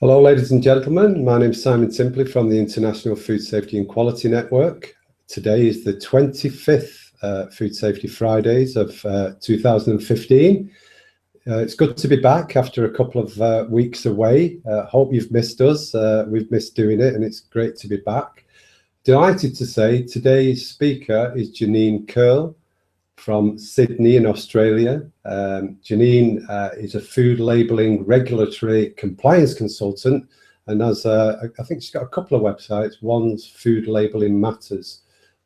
Hello, ladies and gentlemen. My name is Simon Simpley from the International Food Safety and Quality Network. Today is the 25th Food Safety Fridays of 2015. It's good to be back after a couple of weeks away. Hope you've missed us. We've missed doing it, and it's great to be back. Delighted to say today's speaker is Janine Curl from Sydney in Australia. Janine is a food labelling regulatory compliance consultant, and has I think she's got a couple of websites. One's Food Labelling Matters.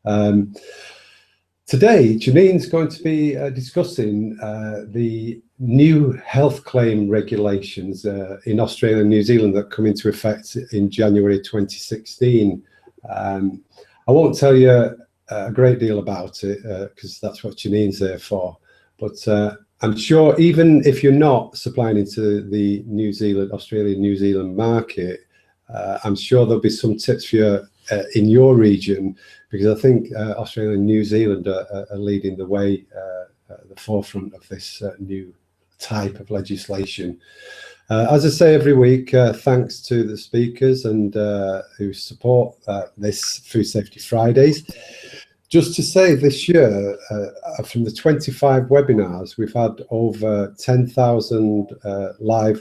Today, Janine's going to be discussing the new health claim regulations in Australia and New Zealand that come into effect in January 2016. I won't tell you a great deal about it because that's what Janine's there for, but I'm sure even if you're not supplying into the Australian New Zealand market, I'm sure there'll be some tips for you in your region, because I think Australia and New Zealand are leading the way at the forefront of this new type of legislation. As I say every week, thanks to the speakers and who support this Food Safety Fridays. Just to say, this year, from the 25 webinars, we've had over 10,000 live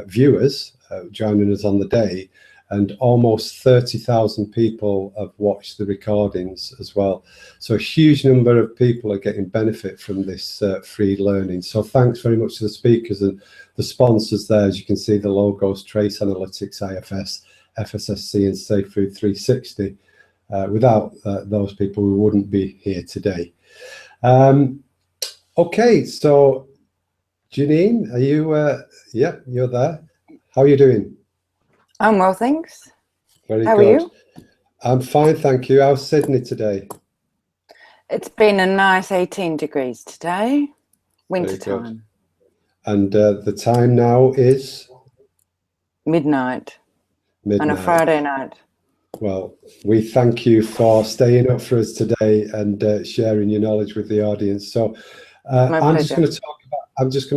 viewers joining us on the day, and almost 30,000 people have watched the recordings as well. So a huge number of people are getting benefit from this free learning. So thanks very much to the speakers and the sponsors there. As you can see, the logos: Trace Analytics, IFS, FSSC, and Safe Food 360. Without those people, we wouldn't be here today. Okay, so Janine, are you? Yeah, you're there. How are you doing? I'm well, thanks. Very good. How are you? I'm fine, thank you. How's Sydney today? It's been a nice 18 degrees today, winter time. And the time now is? Midnight on a Friday night. Well, we thank you for staying up for us today and sharing your knowledge with the audience. So I'm just going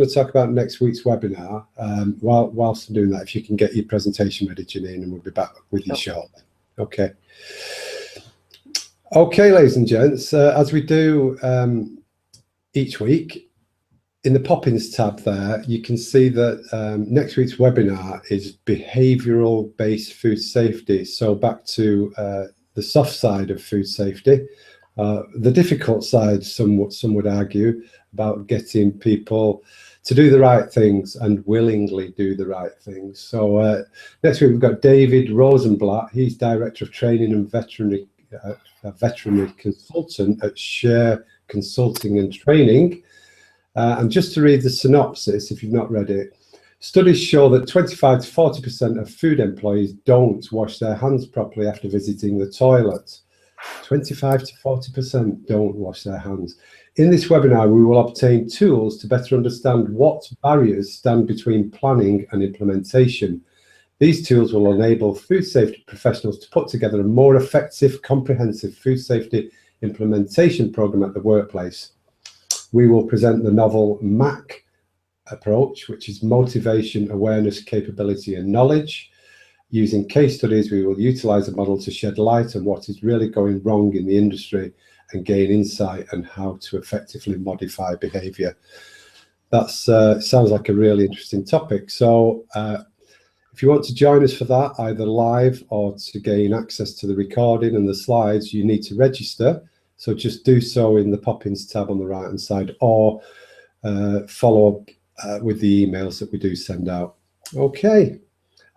to talk about next week's webinar. Whilst I'm doing that, if you can get your presentation ready, Janine, and we'll be back with you shortly. Okay. Okay, ladies and gents, as we do each week, in the Poppins tab there, you can see that next week's webinar is behavioural-based food safety. So back to the soft side of food safety, the difficult side, some would argue, about getting people to do the right things and willingly do the right things. So next week we've got David Rosenblatt. He's Director of Training and Veterinary Consultant at Share Consulting and Training. And just to read the synopsis, if you've not read it, studies show that 25 to 40% of food employees don't wash their hands properly after visiting the toilet. 25 to 40% don't wash their hands. In this webinar, we will obtain tools to better understand what barriers stand between planning and implementation. These tools will enable food safety professionals to put together a more effective, comprehensive food safety implementation program at the workplace. We will present the novel MAC approach, which is motivation, awareness, capability, and knowledge. Using case studies, we will utilize a model to shed light on what is really going wrong in the industry and gain insight on how to effectively modify behavior. That sounds like a really interesting topic. So if you want to join us for that, either live or to gain access to the recording and the slides, you need to register. So just do so in the Poppins tab on the right-hand side, or follow up with the emails that we do send out. Okay,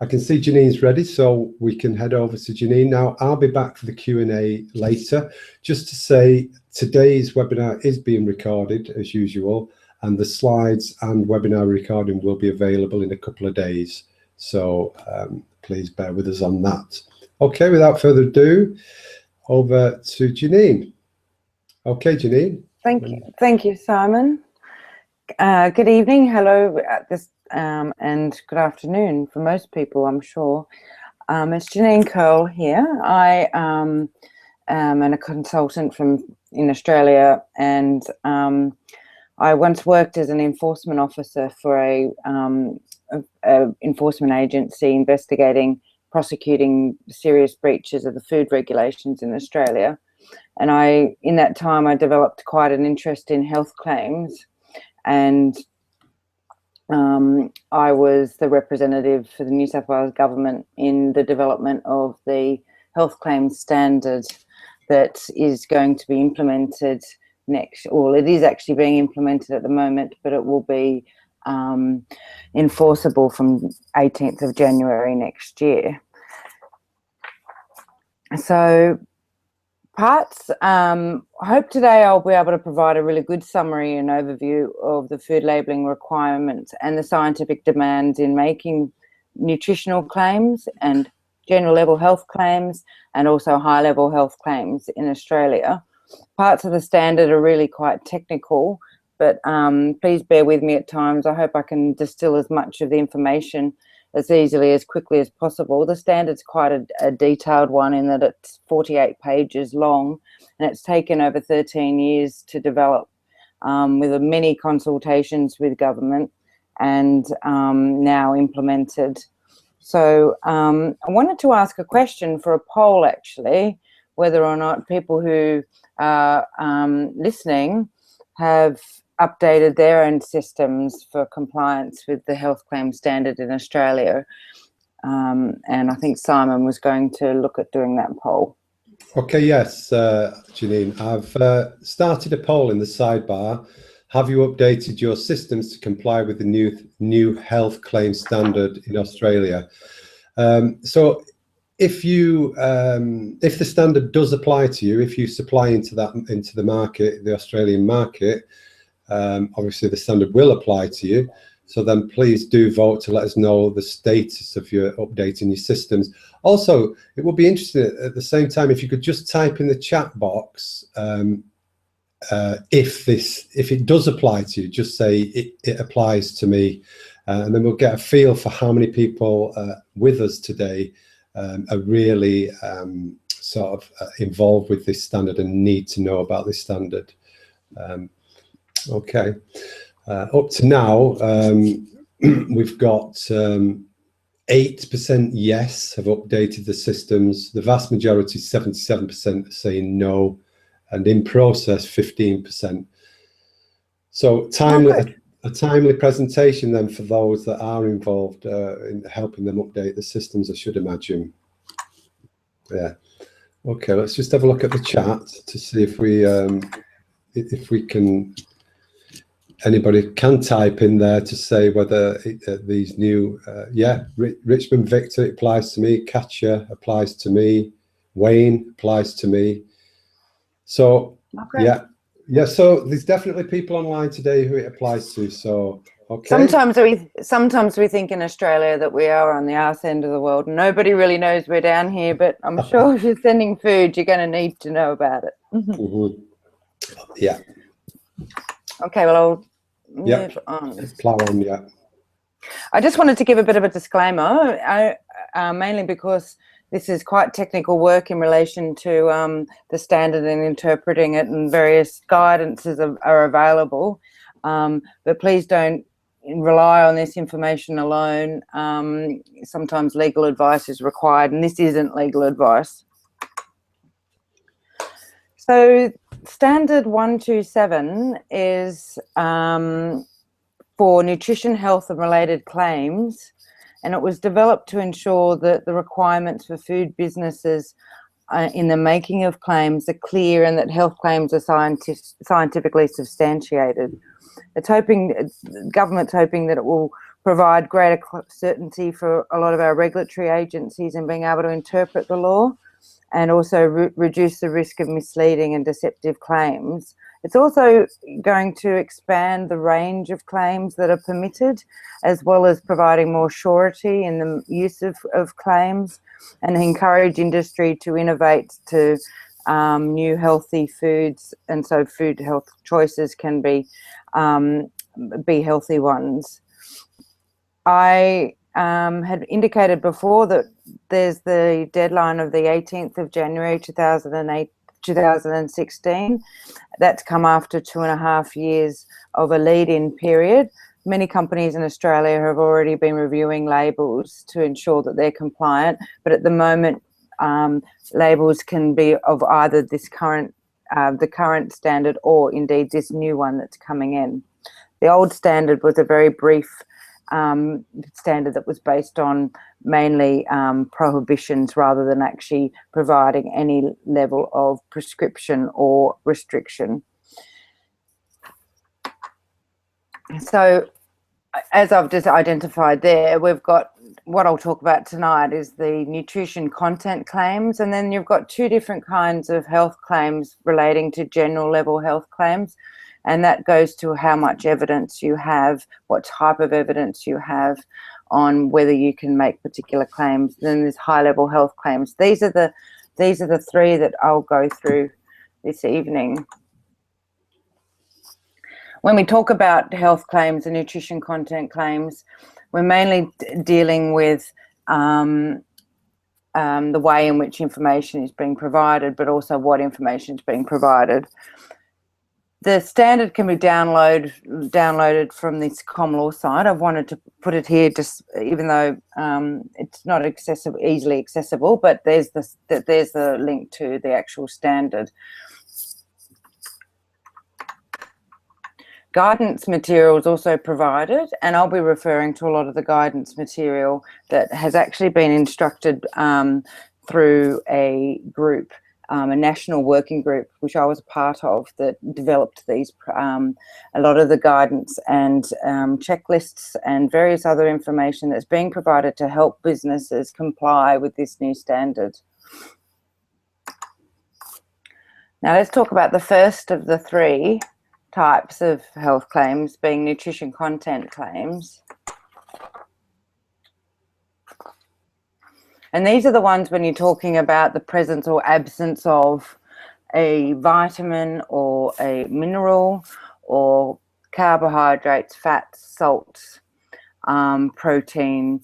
I can see Janine's ready, so we can head over to Janine now. I'll be back for the Q&A later. Just to say, today's webinar is being recorded as usual, and the slides and webinar recording will be available in a couple of days. So please bear with us on that. Okay, without further ado, over to Janine. Okay, Janine. Thank you, Simon. Good evening, hello, and good afternoon for most people, I'm sure. It's Janine Curl here. I am a consultant in Australia, and I once worked as an enforcement officer for a enforcement agency investigating, prosecuting serious breaches of the food regulations in Australia. And in that time, I developed quite an interest in health claims, and I was the representative for the New South Wales government in the development of the health claims standard that is going to be implemented next. Well, it is actually being implemented at the moment, but it will be enforceable from 18th of January next year. So I hope today I'll be able to provide a really good summary and overview of the food labelling requirements and the scientific demands in making nutritional claims and general level health claims, and also high level health claims in Australia. Parts of the standard are really quite technical, but please bear with me at times. I hope I can distill as much of the information as easily, as quickly as possible. The standard's quite a detailed one in that it's 48 pages long, and it's taken over 13 years to develop, with many consultations with government, and now implemented. So I wanted to ask a question for a poll, actually, whether or not people who are listening have updated their own systems for compliance with the health claim standard in Australia. And I think Simon was going to look at doing that poll. Okay, yes, Janine, I've started a poll in the sidebar. Have you updated your systems to comply with the new health claim standard in Australia? So if the standard does apply to you, if you supply into the market, the Australian market, obviously the standard will apply to you. So then please do vote to let us know the status of your updating your systems. Also, it would be interesting at the same time if you could just type in the chat box if it does apply to you, just say it applies to me, and then we'll get a feel for how many people with us today are really sort of involved with this standard and need to know about this standard. Okay, up to now, we've got 8% yes have updated the systems. The vast majority, 77%, are saying no, and in process, 15%. So a timely presentation then for those that are involved in helping them update the systems, I should imagine. Yeah. Okay, let's just have a look at the chat to see if we can. Anybody can type in there to say whether these new, Richmond Victor applies to me, Katja applies to me, Wayne applies to me. So, okay. Yeah. So there's definitely people online today who it applies to. So, okay. Sometimes we think in Australia that we are on the arse end of the world. Nobody really knows we're down here, but I'm sure if you're sending food, you're going to need to know about it. Mm-hmm. Yeah. Okay, well, I'll move on. Plow on, yeah. I just wanted to give a bit of a disclaimer, mainly because this is quite technical work in relation to the standard and interpreting it, and various guidances are available. But please don't rely on this information alone. Sometimes legal advice is required, and this isn't legal advice. So Standard 127 is for nutrition, health and related claims, and it was developed to ensure that the requirements for food businesses in the making of claims are clear and that health claims are scientifically substantiated. Government's hoping that it will provide greater certainty for a lot of our regulatory agencies in being able to interpret the law, and also reduce the risk of misleading and deceptive claims. It's also going to expand the range of claims that are permitted, as well as providing more surety in the use of claims, and encourage industry to innovate to new healthy foods, and so food health choices can be healthy ones. I had indicated before that there's the deadline of the 18th of January 2016. That's come after 2.5 years of a lead-in period. many companies in Australia have already been reviewing labels to ensure that they're compliant, but at the moment labels can be of either this current the current standard or indeed this new one that's coming in. The old standard was a very brief standard that was based on mainly prohibitions rather than actually providing any level of prescription or restriction. So as I've just identified there, we've got what I'll talk about tonight is the nutrition content claims, and then you've got two different kinds of health claims relating to general level health claims, and that goes to how much evidence you have, what type of evidence you have on whether you can make particular claims. Then there's high level health claims. These are the three that I'll go through this evening. When we talk about health claims and nutrition content claims, we're mainly dealing with the way in which information is being provided, but also what information is being provided. The standard can be downloaded from this ComLaw site. I've wanted to put it here, just even though it's not easily accessible, but there's the link to the actual standard. Guidance material is also provided, and I'll be referring to a lot of the guidance material that has actually been instructed through a group, a national working group, which I was a part of, that developed these, a lot of the guidance and checklists and various other information that's being provided to help businesses comply with this new standard. Now let's talk about the first of the three types of health claims, being nutrition content claims. And these are the ones when you're talking about the presence or absence of a vitamin or a mineral or carbohydrates, fats, salts, protein.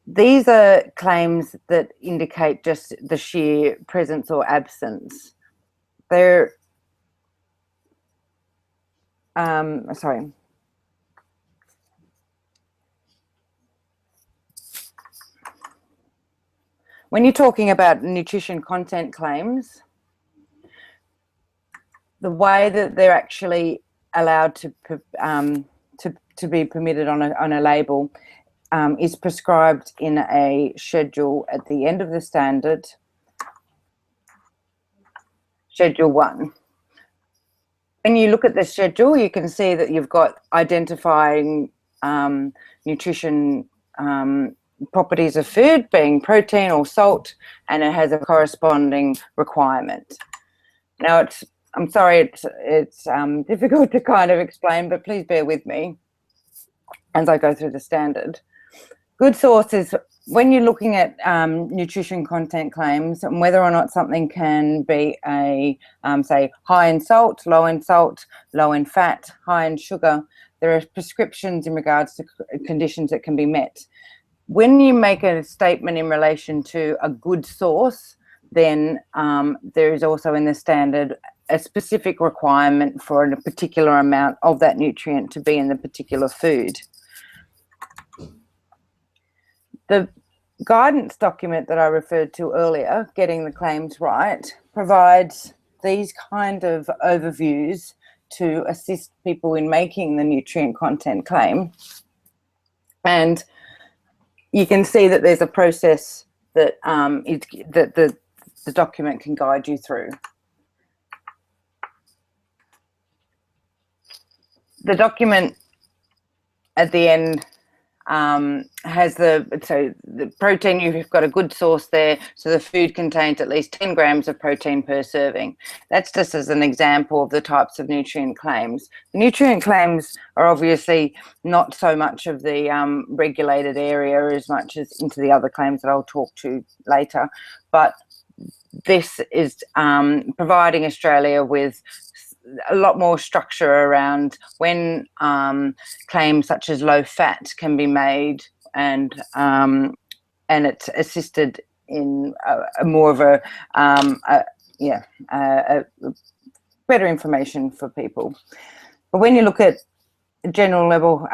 These are claims that indicate just the sheer presence or absence. They're sorry. When you're talking about nutrition content claims, the way that they're actually allowed to be permitted on a label is prescribed in a schedule at the end of the standard, Schedule 1. When you look at the schedule, you can see that you've got identifying nutrition properties of food, being protein or salt, and it has a corresponding requirement. Now, I'm sorry, it's difficult to kind of explain, but please bear with me as I go through the standard. Good sources, when you're looking at nutrition content claims and whether or not something can be say high in salt, low in fat, high in sugar, there are prescriptions in regards to conditions that can be met. When you make a statement in relation to a good source, then there is also in the standard a specific requirement for a particular amount of that nutrient to be in the particular food. The guidance document that I referred to earlier, Getting the Claims Right, provides these kind of overviews to assist people in making the nutrient content claim. And you can see that there's a process that the document can guide you through. The document at the end has the protein. You've got a good source there, so the food contains at least 10 grams of protein per serving. That's just as an example of the types of nutrient claims. The nutrient claims are obviously not so much of the regulated area as much as into the other claims that I'll talk to later, but this is providing Australia with a lot more structure around when claims such as low fat can be made, and it's assisted in more of a better information for people. But when you look at general level,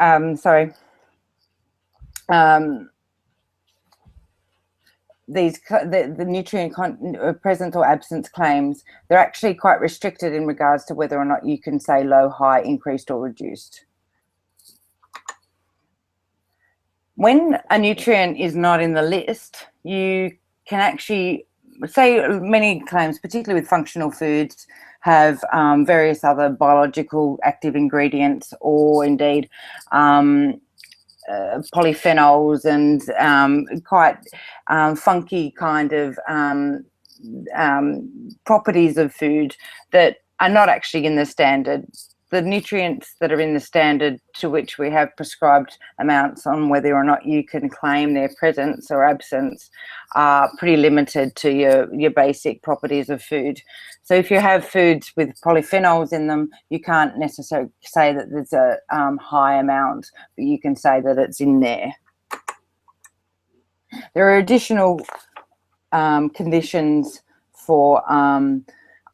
the nutrient presence or absence claims, they're actually quite restricted in regards to whether or not you can say low, high, increased or reduced. When a nutrient is not in the list, you can actually say many claims, particularly with functional foods, have various other biological active ingredients, or indeed polyphenols and quite funky kind of properties of food that are not actually in the standard. The nutrients that are in the standard, to which we have prescribed amounts on whether or not you can claim their presence or absence, are pretty limited to your basic properties of food. So if you have foods with polyphenols in them, you can't necessarily say that there's a high amount, but you can say that it's in there. There are additional conditions for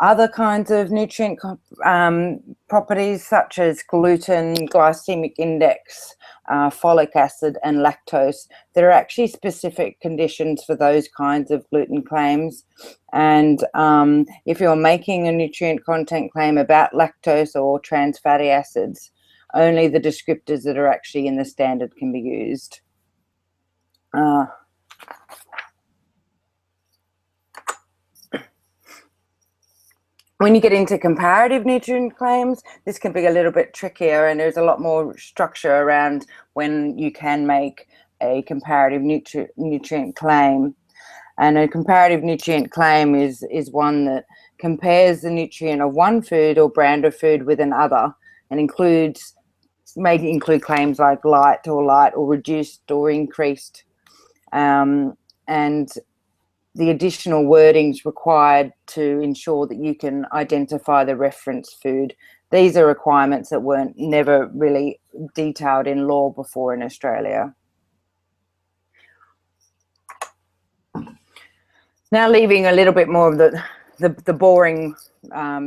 other kinds of nutrient properties, such as gluten, glycemic index, folic acid and lactose. There are actually specific conditions for those kinds of gluten claims. And if you're making a nutrient content claim about lactose or trans fatty acids, only the descriptors that are actually in the standard can be used. When you get into comparative nutrient claims, this can be a little bit trickier, and there's a lot more structure around when you can make a comparative nutrient claim. And a comparative nutrient claim is one that compares the nutrient of one food or brand of food with another, and may include claims like light or reduced or increased, and the additional wordings required to ensure that you can identify the reference food. These are requirements that weren't never really detailed in law before in Australia. Now, leaving a little bit more of the boring,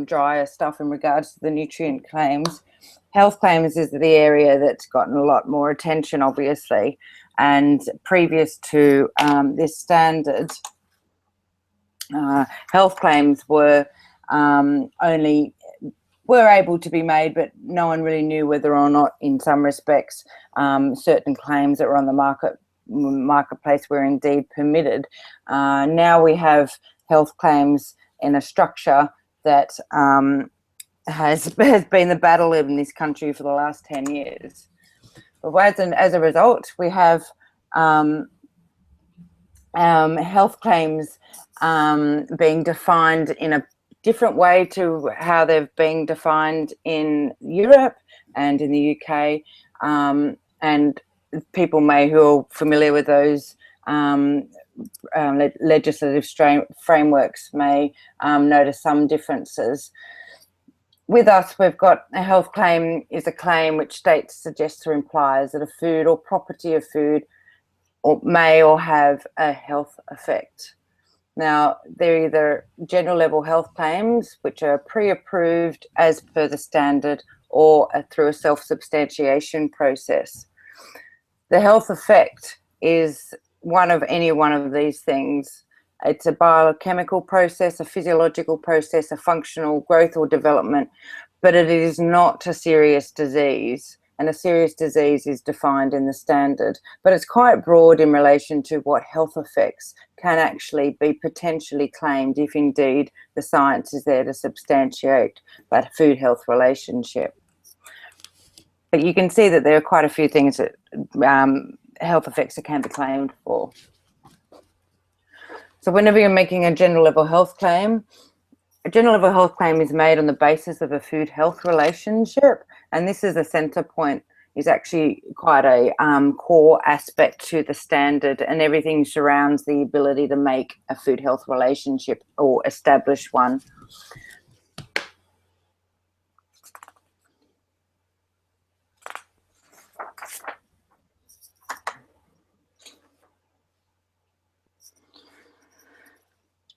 drier stuff in regards to the nutrient claims. Health claims is the area that's gotten a lot more attention, obviously, and previous to this standard, health claims were able to be made, but no one really knew whether or not, in some respects, certain claims that were on the marketplace were indeed permitted. Now we have health claims in a structure that has been the battle in this country for the last 10 years. But as a result, we have health claims being defined in a different way to how they've been defined in Europe and in the UK, and people who are familiar with those legislative frameworks may notice some differences. With us, we've got a health claim is a claim which states, suggests or implies that a food or property of food may or have a health effect. Now, they're either general level health claims, which are pre-approved as per the standard, or through a self-substantiation process. The health effect is any one of these things. It's a biochemical process, a physiological process, a functional growth or development, but it is not a serious disease. And a serious disease is defined in the standard, but it's quite broad in relation to what health effects can actually be potentially claimed if indeed the science is there to substantiate that food-health relationship. But you can see that there are quite a few things that health effects that can be claimed for. So whenever you're making a general level health claim, a general level health claim is made on the basis of a food-health relationship, and this is a centre point, is actually quite a core aspect to the standard, and everything surrounds the ability to make a food-health relationship or establish one.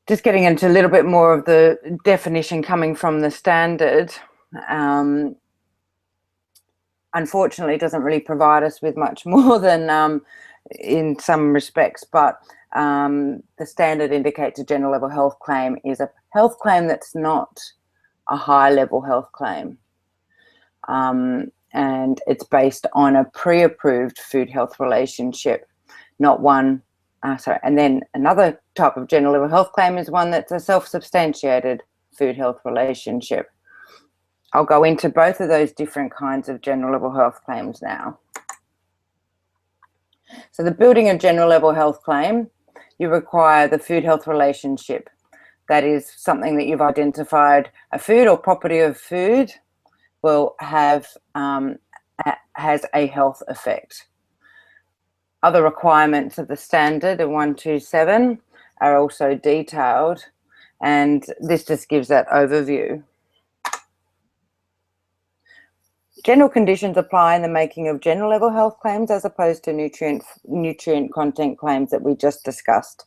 Just getting into a little bit more of the definition coming from the standard. unfortunately doesn't really provide us with much more than in some respects, but the standard indicates a general level health claim is a health claim that's not a high level health claim. And it's based on a pre-approved food health relationship, not one, sorry, and then another type of general level health claim is one that's a self-substantiated food health relationship. I'll go into both of those different kinds of general level health claims now. So the building a general level health claim, you require the food health relationship. That is something that you've identified, a food or property of food will have has a health effect. Other requirements of the standard in 127 are also detailed, and this just gives that overview. General conditions apply in the making of general level health claims as opposed to nutrient content claims that we just discussed.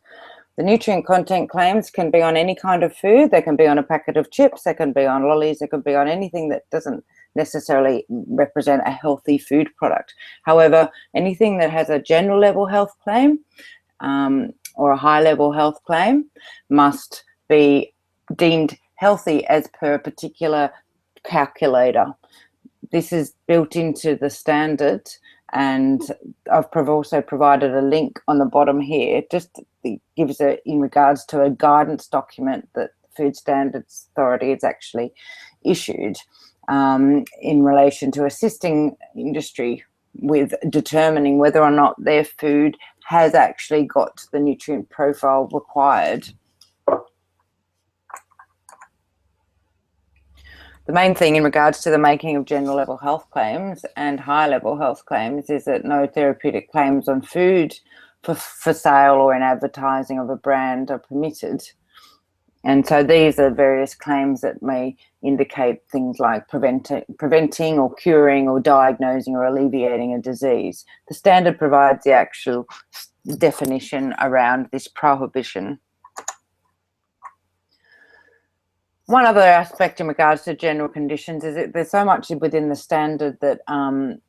The nutrient content claims can be on any kind of food. They can be on a packet of chips, they can be on lollies, they can be on anything that doesn't necessarily represent a healthy food product. However, anything that has a general level health claim or a high level health claim must be deemed healthy as per a particular calculator. This is built into the standard, and I've also provided a link on the bottom here. Just gives in regards to a guidance document that Food Standards Authority has actually issued in relation to assisting industry with determining whether or not their food has actually got the nutrient profile required. The main thing in regards to the making of general level health claims and high level health claims is that no therapeutic claims on food for sale or in advertising of a brand are permitted. And so these are various claims that may indicate things like preventing or curing or diagnosing or alleviating a disease. The standard provides the actual definition around this prohibition. One other aspect in regards to general conditions is that there's so much within the standard that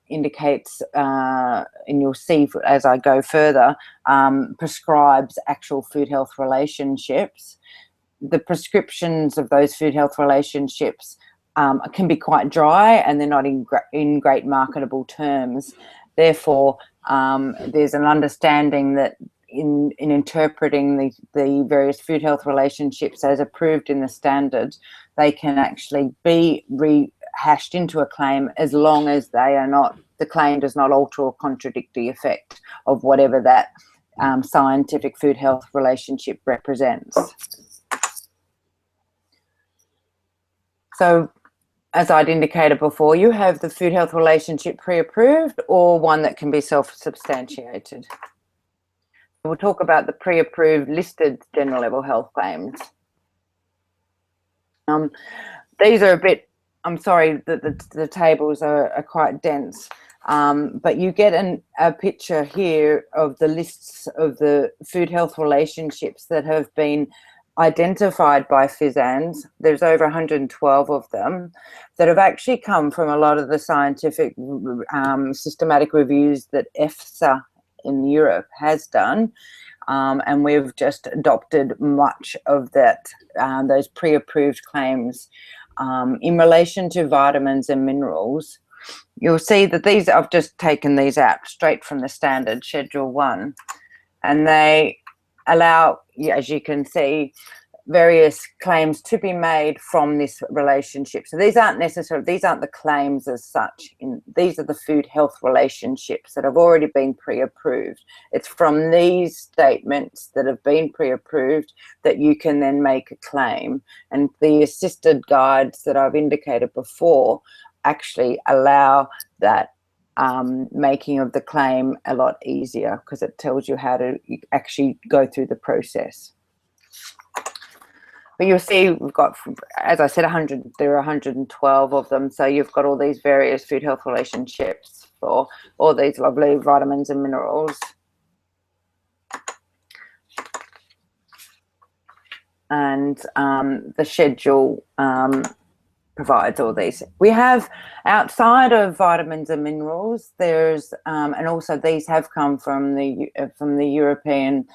indicates, and you'll see as I go further, prescribes actual food health relationships. The prescriptions of those food health relationships can be quite dry, and they're not in great marketable terms. Therefore, there's an understanding that in interpreting the various food health relationships as approved in the standard, they can actually be rehashed into a claim as long as they are not, the claim does not alter or contradict the effect of whatever that scientific food health relationship represents. So, as I'd indicated before, you have the food health relationship pre-approved or one that can be self-substantiated. We'll talk about the pre-approved listed general level health claims. These are a bit, I'm sorry that the tables are quite dense, but you get a picture here of the lists of the food health relationships that have been identified by FSANZ. There's over 112 of them that have actually come from a lot of the scientific systematic reviews that EFSA in Europe has done, and we've just adopted much of that, those pre-approved claims in relation to vitamins and minerals. You'll see that these, I've just taken these out straight from the standard Schedule 1, and they allow, as you can see, various claims to be made from this relationship. So these aren't necessarily, these aren't the claims as such. These are the food health relationships that have already been pre-approved. It's from these statements that have been pre-approved that you can then make a claim. And the assisted guides that I've indicated before actually allow that making of the claim a lot easier, because it tells you how to actually go through the process. But you'll see we've got, as I said, 100, there are 112 of them. So you've got all these various food health relationships for all these lovely vitamins and minerals. And the schedule provides all these. We have, outside of vitamins and minerals, there's and also these have come from the European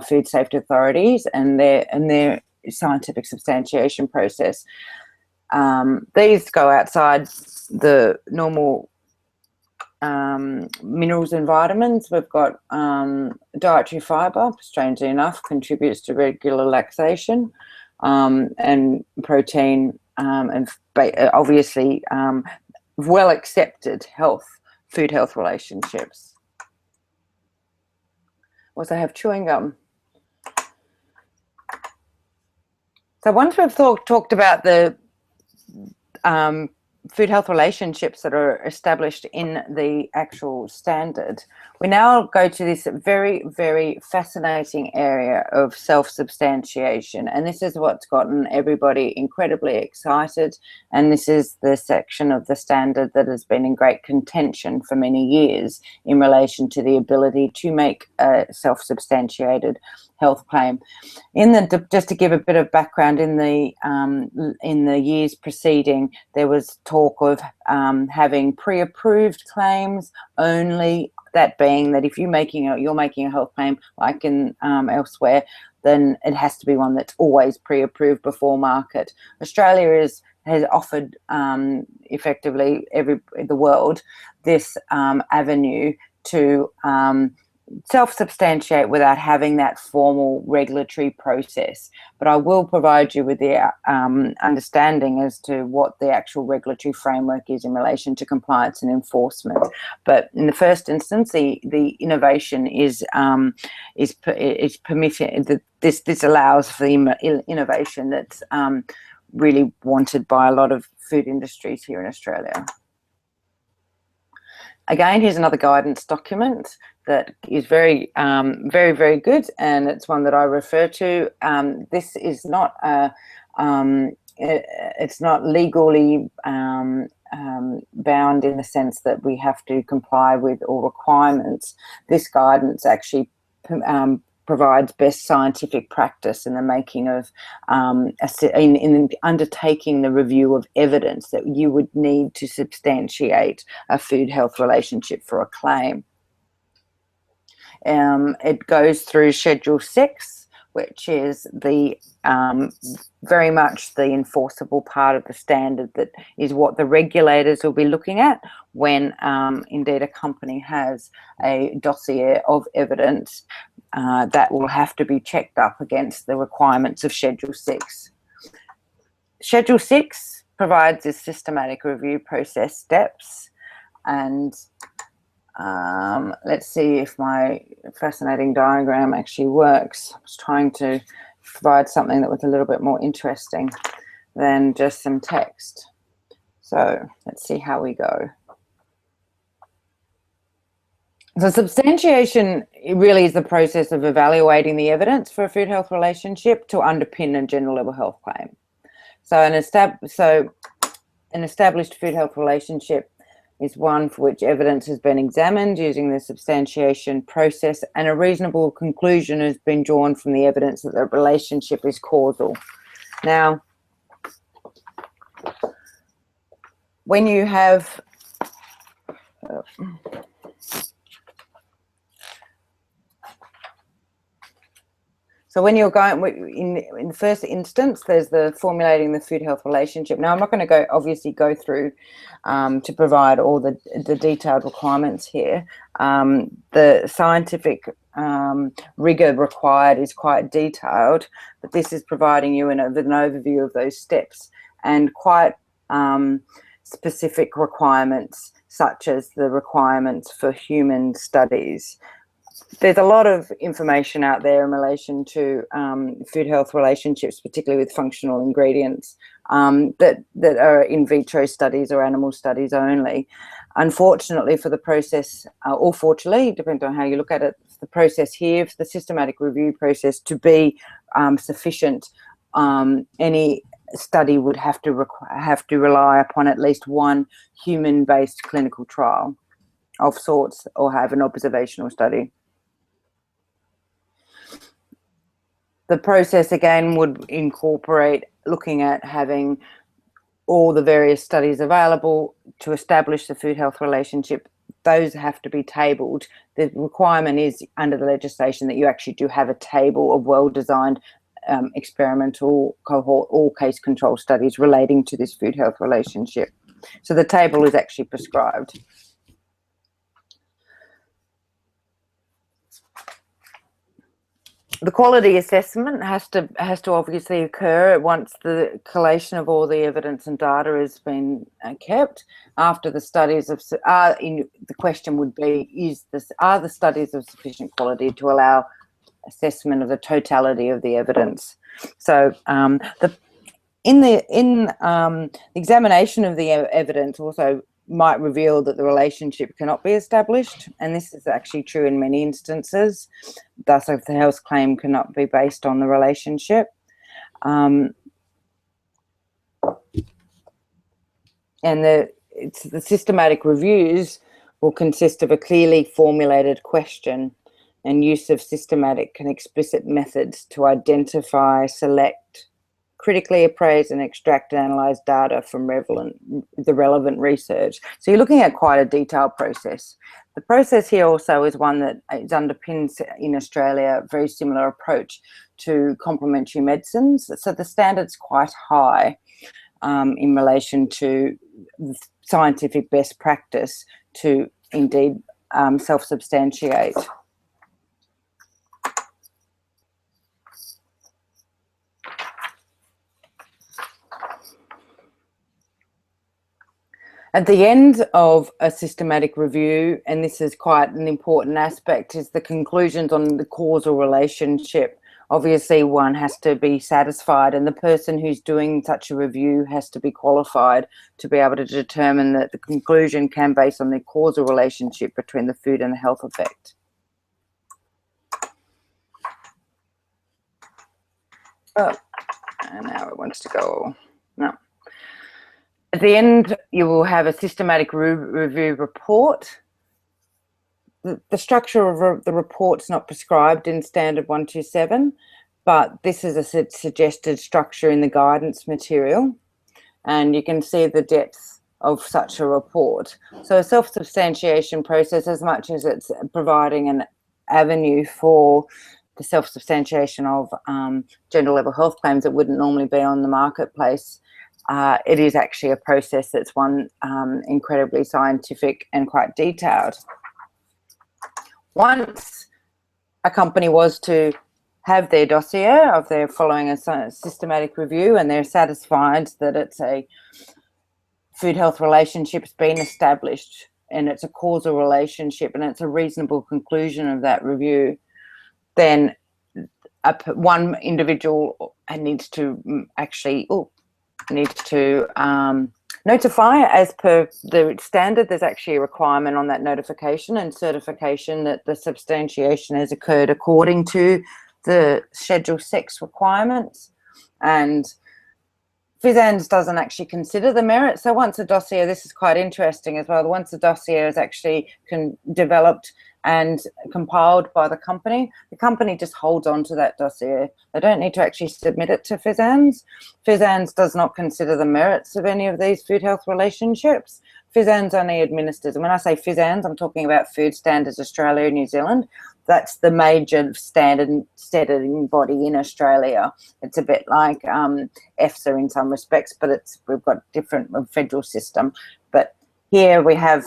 food safety authorities and their scientific substantiation process. These go outside the normal minerals and vitamins. We've got dietary fibre, strangely enough, contributes to regular laxation, and protein, and obviously well accepted food health relationships. Also have chewing gum. So once we've talked about the food health relationships that are established in the actual standard, we now go to this very, very fascinating area of self-substantiation. And this is what's gotten everybody incredibly excited. And this is the section of the standard that has been in great contention for many years in relation to the ability to make a self-substantiated health claim. Just to give a bit of background, in the years preceding, there was talk of having pre-approved claims only. That being that if you're making a health claim like in elsewhere, then it has to be one that's always pre-approved before market. Australia has offered effectively the world this avenue to self-substantiate without having that formal regulatory process. But I will provide you with the understanding as to what the actual regulatory framework is in relation to compliance and enforcement. But in the first instance, the innovation is permitted. This allows for the innovation that's really wanted by a lot of food industries here in Australia. Again, here's another guidance document that is very, very, very good, and it's one that I refer to. This is not it's not legally bound in the sense that we have to comply with all requirements. This guidance actually provides best scientific practice in the making of in undertaking the review of evidence that you would need to substantiate a food health relationship for a claim. It goes through Schedule 6, which is the very much the enforceable part of the standard, that is what the regulators will be looking at when indeed a company has a dossier of evidence that will have to be checked up against the requirements of Schedule 6. Schedule 6 provides this systematic review process steps, and let's see if my fascinating diagram actually works. I was trying to provide something that was a little bit more interesting than just some text. So let's see how we go. So substantiation really is the process of evaluating the evidence for a food health relationship to underpin a general level health claim. So an established food health relationship is one for which evidence has been examined using the substantiation process, and a reasonable conclusion has been drawn from the evidence that the relationship is causal. Now, when you have so when you're going in the first instance, there's the formulating the food health relationship. Now, I'm not going to obviously go through to provide all the detailed requirements here. The scientific rigor required is quite detailed, but this is providing you with an overview of those steps and quite specific requirements, such as the requirements for human studies. There's a lot of information out there in relation to food health relationships, particularly with functional ingredients, that are in vitro studies or animal studies only. Unfortunately for the process, or fortunately, depending on how you look at it, the process here, for the systematic review process to be sufficient, any study would have to rely upon at least one human-based clinical trial of sorts, or have an observational study. The process again would incorporate looking at having all the various studies available to establish the food health relationship, those have to be tabled. The requirement is under the legislation that you actually do have a table of well-designed experimental cohort or case control studies relating to this food health relationship. So the table is actually prescribed. The quality assessment has to obviously occur once the collation of all the evidence and data has been kept. After the studies the question would be: are the studies of sufficient quality to allow assessment of the totality of the evidence? So the examination of the evidence also might reveal that the relationship cannot be established, and this is actually true in many instances. Thus, if the health claim cannot be based on the relationship. And the systematic reviews will consist of a clearly formulated question and use of systematic and explicit methods to identify, select, critically appraise and extract and analyze data from the relevant research. So you're looking at quite a detailed process. The process here also is one that underpins in Australia a very similar approach to complementary medicines. So the standard's quite high in relation to scientific best practice to indeed self-substantiate. At the end of a systematic review, and this is quite an important aspect, is the conclusions on the causal relationship. Obviously, one has to be satisfied, and the person who's doing such a review has to be qualified to be able to determine that the conclusion can be based on the causal relationship between the food and the health effect. Oh, and now it wants to go. No. At the end, you will have a systematic review report. The structure of the report's not prescribed in Standard 127, but this is a suggested structure in the guidance material, and you can see the depth of such a report. So a self-substantiation process, as much as it's providing an avenue for the self-substantiation of gender-level health claims that wouldn't normally be on the marketplace, it is actually a process that's one incredibly scientific and quite detailed. Once a company was to have their dossier of their following a systematic review and they're satisfied that it's a food health relationship's been established and it's a causal relationship and it's a reasonable conclusion of that review, then one individual needs to actually notify. As per the standard, there's actually a requirement on that notification and certification that the substantiation has occurred according to the Schedule 6 requirements. And FSANZ doesn't actually consider the merit. So once a dossier, this is quite interesting as well, once the dossier is actually developed and compiled by the company just holds on to that dossier. They don't need to actually submit it to FSANZ. FSANZ does not consider the merits of any of these food health relationships. FSANZ only administers, and when I say FSANZ, I'm talking about Food Standards Australia and New Zealand. That's the major standard setting body in Australia. It's a bit like EFSA in some respects, but we've got different federal system. But here we have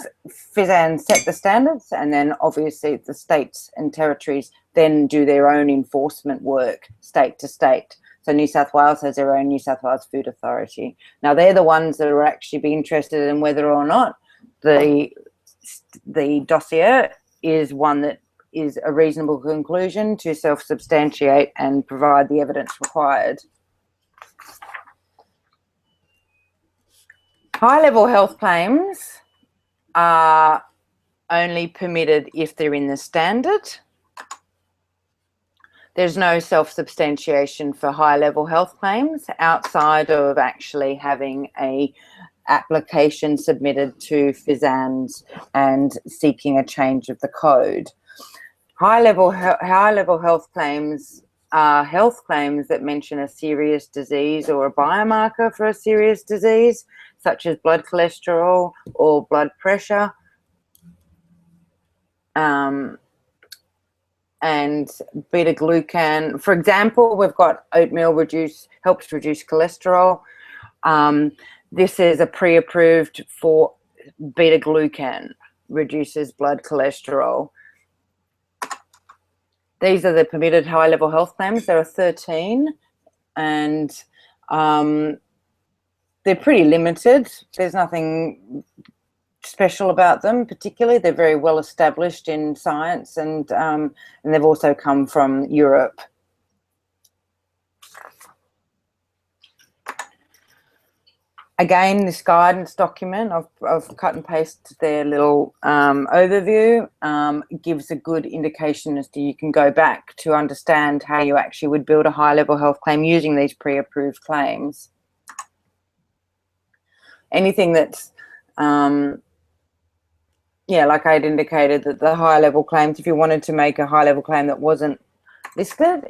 FSANZ set the standards, and then obviously the states and territories then do their own enforcement work state to state. So New South Wales has their own New South Wales Food Authority. Now they're the ones that are actually be interested in whether or not the dossier is one that is a reasonable conclusion to self-substantiate and provide the evidence required. High-level health claims are only permitted if they're in the standard. There's no self-substantiation for high-level health claims outside of actually having a application submitted to FSANZ and seeking a change of the code. High-level health claims are health claims that mention a serious disease or a biomarker for a serious disease, such as blood cholesterol or blood pressure. And beta-glucan, for example, we've got oatmeal helps reduce cholesterol. This is a pre-approved for beta-glucan, reduces blood cholesterol. These are the permitted high-level health claims. There are 13, and they're pretty limited. There's nothing special about them particularly. They're very well established in science, and they've also come from Europe. Again, this guidance document, I've cut and pasted their little overview, gives a good indication as to you can go back to understand how you actually would build a high-level health claim using these pre-approved claims. Anything that's, yeah, like I'd indicated, that the high-level claims, if you wanted to make a high-level claim that wasn't listed,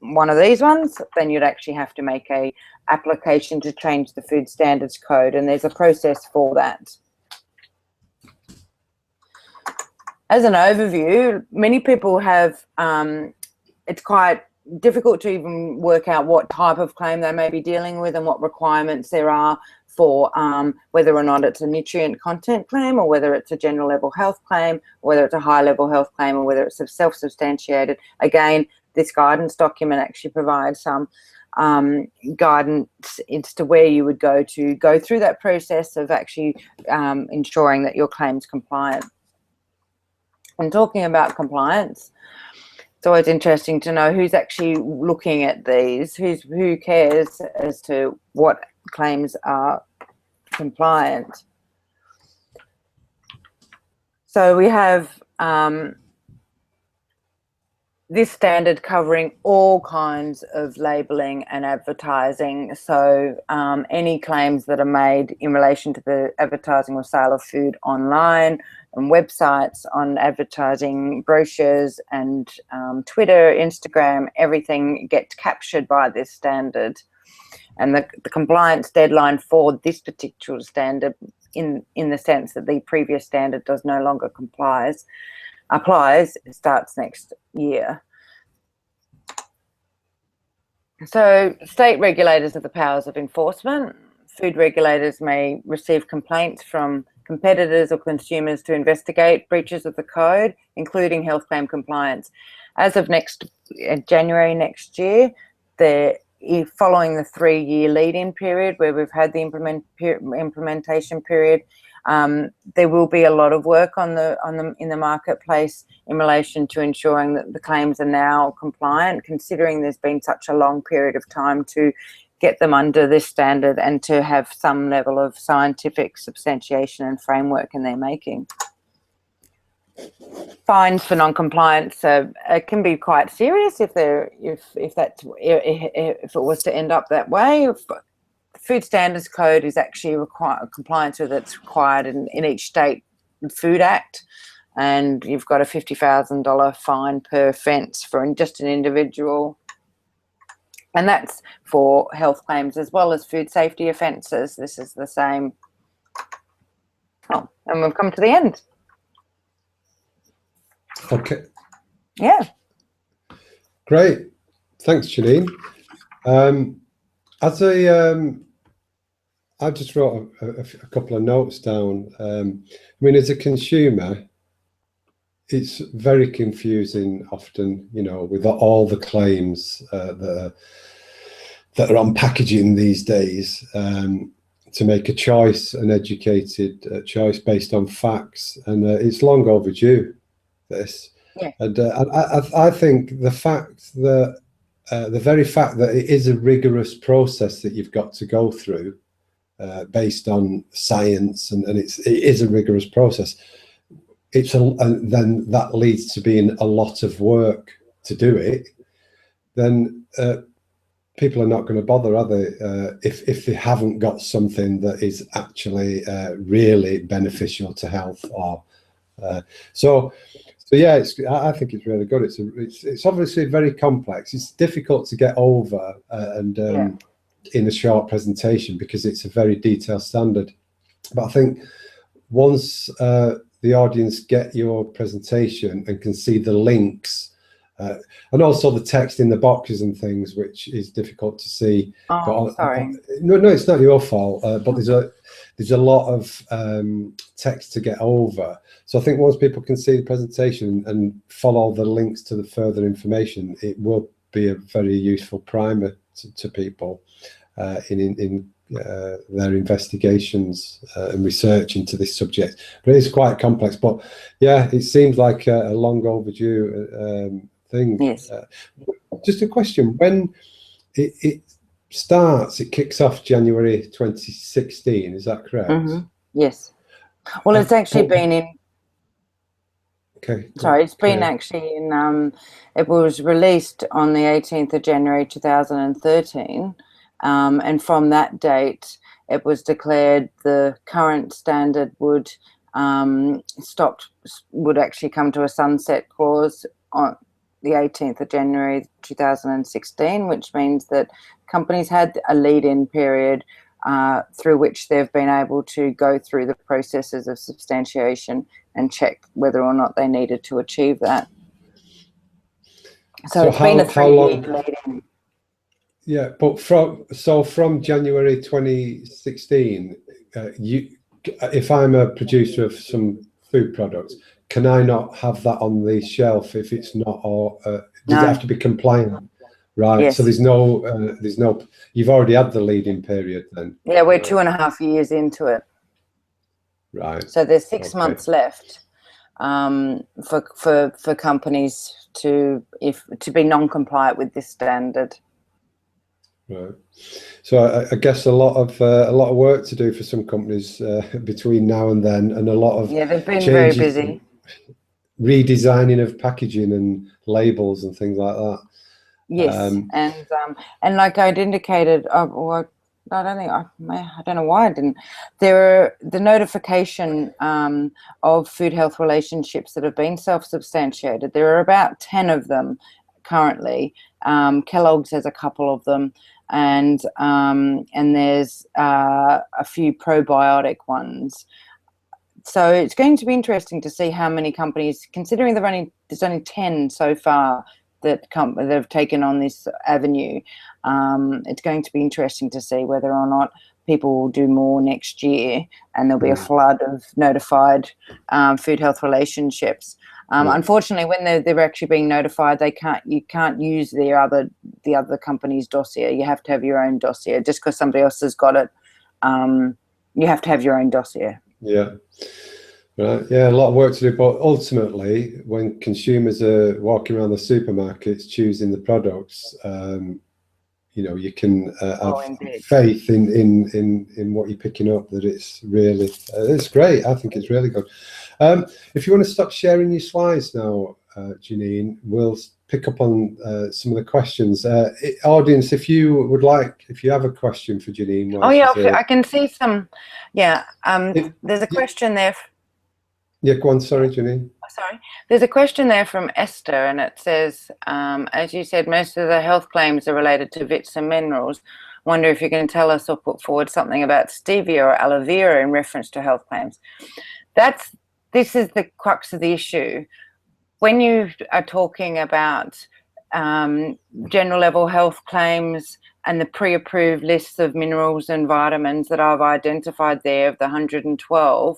one of these ones, then you'd actually have to make a application to change the food standards code, and there's a process for that. As an overview, many people have, it's quite difficult to even work out what type of claim they may be dealing with and what requirements there are for whether or not it's a nutrient content claim, or whether it's a general level health claim, or whether it's a high level health claim, or whether it's self-substantiated. Again, this guidance document actually provides some guidance as to where you would go through that process of actually ensuring that your claim's compliant. And talking about compliance, it's always interesting to know who's actually looking at these, who cares as to what claims are compliant. So we have this standard covering all kinds of labelling and advertising. So any claims that are made in relation to the advertising or sale of food online, and websites, on advertising, brochures, and Twitter, Instagram, everything gets captured by this standard. And the compliance deadline for this particular standard, in the sense that the previous standard does no longer applies, it starts next year. So state regulators have the powers of enforcement. Food regulators may receive complaints from competitors or consumers to investigate breaches of the code, including health claim compliance. As of January next year, following the 3-year lead-in period where we've had the implementation period, there will be a lot of work in the marketplace in relation to ensuring that the claims are now compliant, considering there's been such a long period of time to get them under this standard and to have some level of scientific substantiation and framework in their making. Fines for non-compliance can be quite serious if it was to end up that way. Food Standards Code is actually compliance with it's required in each state food act, and you've got a $50,000 fine per offence for just an individual, and that's for health claims as well as food safety offences. This is the same. Oh, and we've come to the end. Okay. Yeah. Great. Thanks, Janine. I just wrote a couple of notes down. I mean, as a consumer, it's very confusing often, you know, with all the claims that are on packaging these days, to make a choice, an educated choice based on facts, and it's long overdue, this. Yeah. And I think the fact that the very fact that it is a rigorous process that you've got to go through, based on science, and it is a rigorous process, and then that leads to being a lot of work to do it, then people are not going to bother, are they, if they haven't got something that is actually really beneficial to health. Or so So yeah, I think it's really good. It's obviously very complex. It's difficult to get over in a short presentation because it's a very detailed standard. But I think once the audience get your presentation and can see the links and also the text in the boxes and things, which is difficult to see. Oh, sorry. No, it's not your fault. But there's a lot of text to get over. So I think once people can see the presentation and follow the links to the further information, it will be a very useful primer to people in their investigations and research into this subject. But it's quite complex. But yeah, it seems like a long overdue thing. Yes. Just a question: when it starts, it kicks off January 2016. Is that correct? Mm-hmm. Yes. Well, it's actually been in. Okay. Sorry, it's been actually in. It was released on the 18th of January 2013, and from that date, it was declared the current standard would actually come to a sunset clause on the 18th of January 2016, which means that companies had a lead-in period through which they've been able to go through the processes of substantiation and check whether or not they needed to achieve that. So it's been a 3-year lead-in. Yeah, but from January 2016, if I'm a producer of some food products, can I not have that on the shelf if it's not, or does it have to be compliant? Right. Yes. So there's no. You've already had the lead-in period then. Yeah, we're 2.5 years into it. Right. So there's 6 months left for companies to be non-compliant with this standard. Right. So I guess a lot of work to do for some companies between now and then, and a lot of they've been very busy. Redesigning of packaging and labels and things like that. Yes, and like I'd indicated, I don't know why I didn't. There are the notification of food health relationships that have been self-substantiated. There are about 10 of them currently. Kellogg's has a couple of them, and there's a few probiotic ones. So it's going to be interesting to see how many companies, considering there's only 10 so far that have taken on this avenue. It's going to be interesting to see whether or not people will do more next year, and there'll be a flood of notified food health relationships. Unfortunately, when they're actually being notified, you can't use the other company's dossier. You have to have your own dossier. Just because somebody else has got it, you have to have your own dossier. Yeah. Right. Yeah, a lot of work to do, but ultimately, when consumers are walking around the supermarkets choosing the products, you can have faith in what you're picking up. That it's really it's great. I think it's really good. If you want to stop sharing your slides now, Janine, we'll pick up on some of the questions. Audience, if you have a question for Janine. I can see some. Yeah. There's a question there. Yeah, go on. Sorry, Janine. Sorry. There's a question there from Esther, and it says, as you said, most of the health claims are related to vits and minerals. Wonder if you can tell us or put forward something about stevia or aloe vera in reference to health claims. This is the crux of the issue. When you are talking about general level health claims and the pre-approved lists of minerals and vitamins that I've identified there of the 112,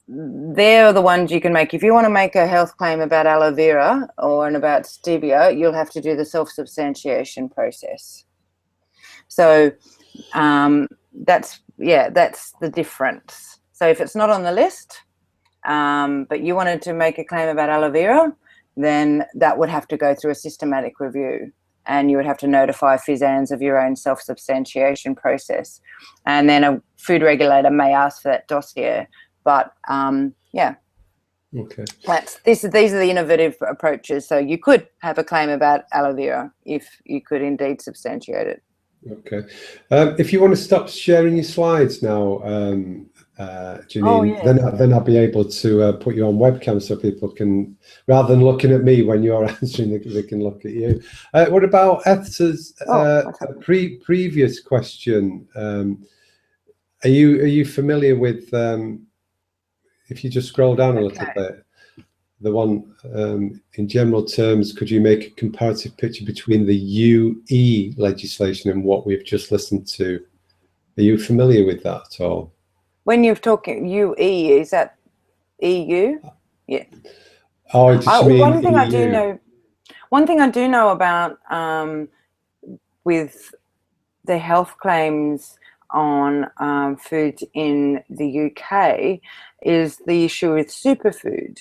they're the ones you can make. If you want to make a health claim about aloe vera or about stevia, you'll have to do the self-substantiation process. So that's the difference. So if it's not on the list, but you wanted to make a claim about aloe vera, then that would have to go through a systematic review, and you would have to notify FSANZ of your own self-substantiation process. And then a food regulator may ask for that dossier. But yeah. Okay. These are the innovative approaches. So you could have a claim about aloe vera if you could indeed substantiate it. Okay. If you want to stop sharing your slides now, Janine, Oh, yeah. then I'll be able to put you on webcam so people can, rather than looking at me when you're answering, they can look at you. What about Eth's previous question? Are you familiar with, if you just scroll down a little bit, the one in general terms, could you make a comparative picture between the UE legislation and what we've just listened to? Are you familiar with that at all? When you're talking UE, is that EU? Yeah. Oh, just mean one thing EU. I do know about with the health claims on foods in the UK is the issue with superfood.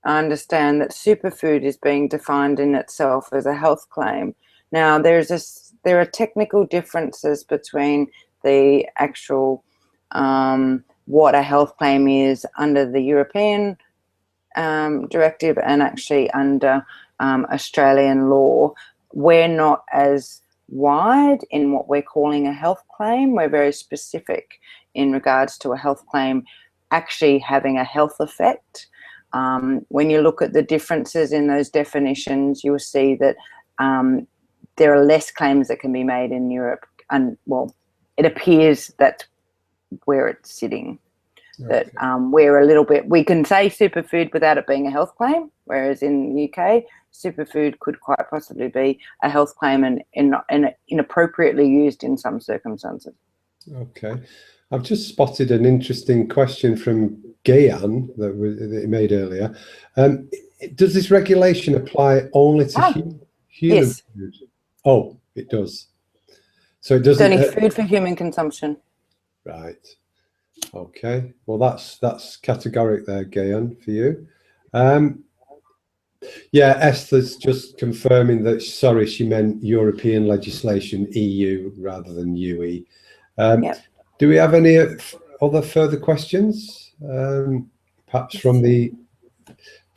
I understand that superfood is being defined in itself as a health claim. Now, there are technical differences between the actual what a health claim is under the European directive and actually under Australian law. We're not as wide in what we're calling a health claim. We're very specific in regards to a health claim actually having a health effect. When you look at the differences in those definitions, you will see that there are less claims that can be made in Europe. And well, it appears that's where it's sitting. Okay. That we're a little bit, we can say superfood without it being a health claim, whereas in the UK, superfood could quite possibly be a health claim and inappropriately used in some circumstances. Okay. I've just spotted an interesting question from Gayan that he made earlier. Does this regulation apply only to human yes. food? Oh, it does. So it doesn't. It's only food for human consumption. Right. Okay. Well, that's categoric there, Gayan, for you. Yeah, Esther's just confirming that, sorry, she meant European legislation, EU, rather than UE. Yep. Do we have any other further questions, perhaps from the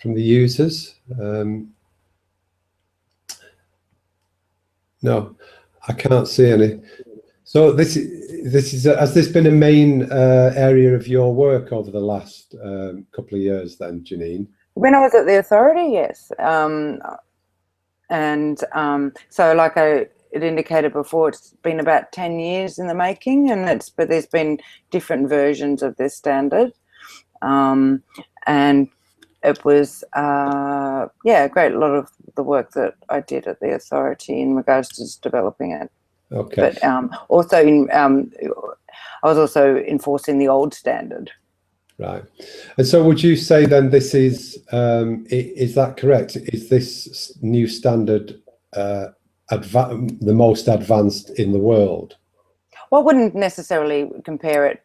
users? No, I can't see any. So this is has this been a main area of your work over the last couple of years then, Janine? When I was at the authority, yes. So like it indicated before, it's been about 10 years in the making, but there's been different versions of this standard. And it was, a great lot of the work that I did at the authority in regards to just developing it. Okay. But also I was also enforcing the old standard. Right. And so would you say then this is that correct? Is this new standard the most advanced in the world? Well, I wouldn't necessarily compare it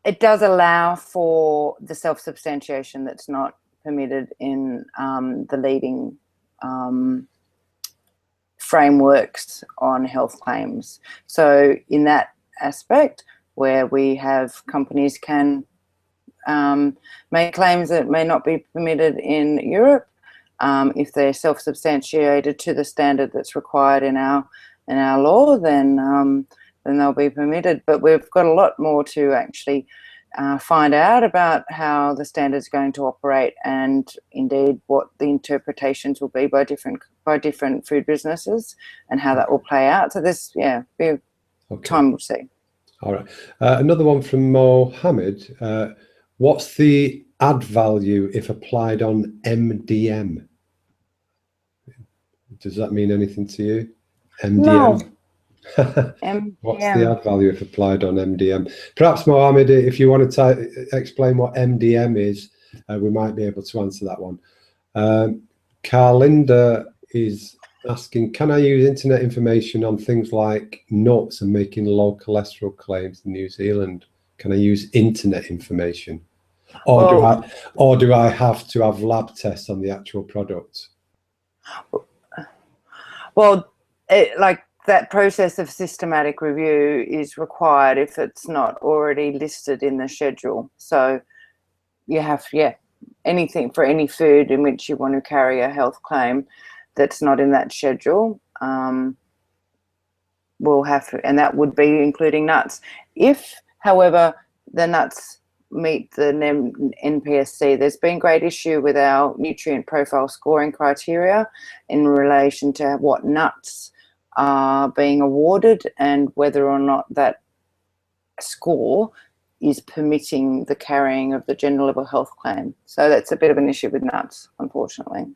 it does allow for the self-substantiation that's not permitted in the leading frameworks on health claims. So in that aspect, where we have companies can make claims that may not be permitted in Europe, if they're self-substantiated to the standard that's required in our law, then they'll be permitted. But we've got a lot more to actually find out about how the standard's going to operate, and indeed what the interpretations will be by different food businesses, and how that will play out. So this, time we'll see. All right. Another one from Mohammed. What's the add value if applied on MDM? Does that mean anything to you? MDM? No. What's the add value if applied on MDM? Perhaps, Mohammed, if you want to explain what MDM is, we might be able to answer that one. Carlinda is asking, can I use internet information on things like nuts and making low cholesterol claims in New Zealand? Can I use internet information? Or do I have to have lab tests on the actual product? Well, that process of systematic review is required if it's not already listed in the schedule. So you have, anything for any food in which you want to carry a health claim that's not in that schedule, will have to, and that would be including nuts. If, however, the nuts meet the NPSC, there's been great issue with our nutrient profile scoring criteria in relation to what nuts are being awarded and whether or not that score is permitting the carrying of the general level health claim. So that's a bit of an issue with nuts, unfortunately.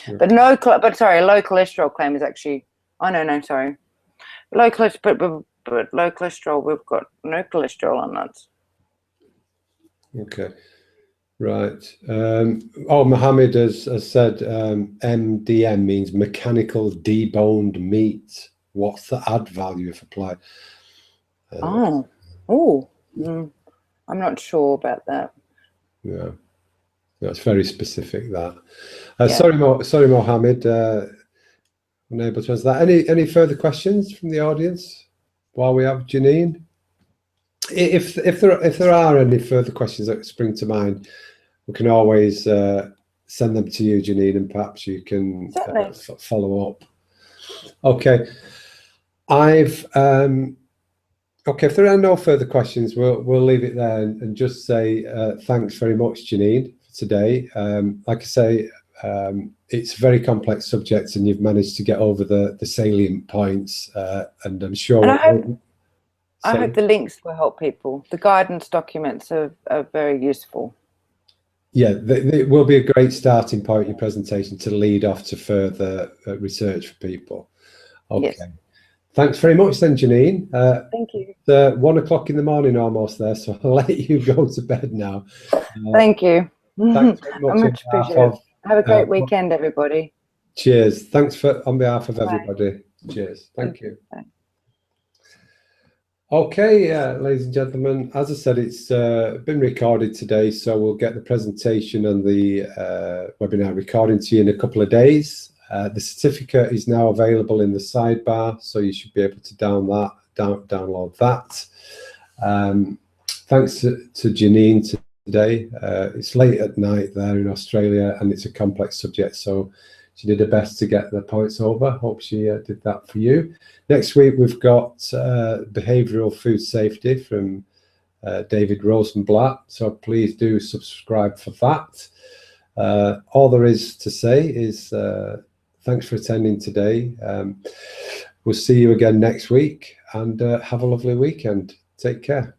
Yeah. But low cholesterol claim is actually, oh no, sorry. Low cholesterol, but low cholesterol, we've got no cholesterol on nuts. Okay, right. Mohammed has said MDM means mechanical deboned meat. What's the add value if applied? I'm not sure about that. Yeah, that's very specific. That. Yeah. Sorry, Mohammed. Unable to answer that. Any further questions from the audience while we have Janine? If there are any further questions that spring to mind, we can always send them to you, Janine, and perhaps you can follow up. Okay. Okay, if there are no further questions, we'll leave it there and just say thanks very much, Janine, for today. Like I say, it's a very complex subject, and you've managed to get over the salient points, and I'm sure. And I hope the links will help people. The guidance documents are very useful. Yeah, it will be a great starting point in your presentation to lead off to further research for people. Okay. Yes. Thanks very much then, Janine. Thank you. It's 1 o'clock in the morning almost there, so I'll let you go to bed now. Thank you. Thanks very much. I much appreciate it. Have a great weekend, everybody. Cheers. Thanks on behalf of everybody. Cheers. Thank you. Bye. Okay, ladies and gentlemen, as I said, it's been recorded today, so we'll get the presentation and the webinar recording to you in a couple of days. The certificate is now available in the sidebar, so you should be able to download that. Thanks to Janine today. It's late at night there in Australia, and it's a complex subject, so she did her best to get the points over. Hope she did that for you. Next week, we've got behavioural food safety from David Rosenblatt, so please do subscribe for that. All there is to say is thanks for attending today. We'll see you again next week, and have a lovely weekend. Take care.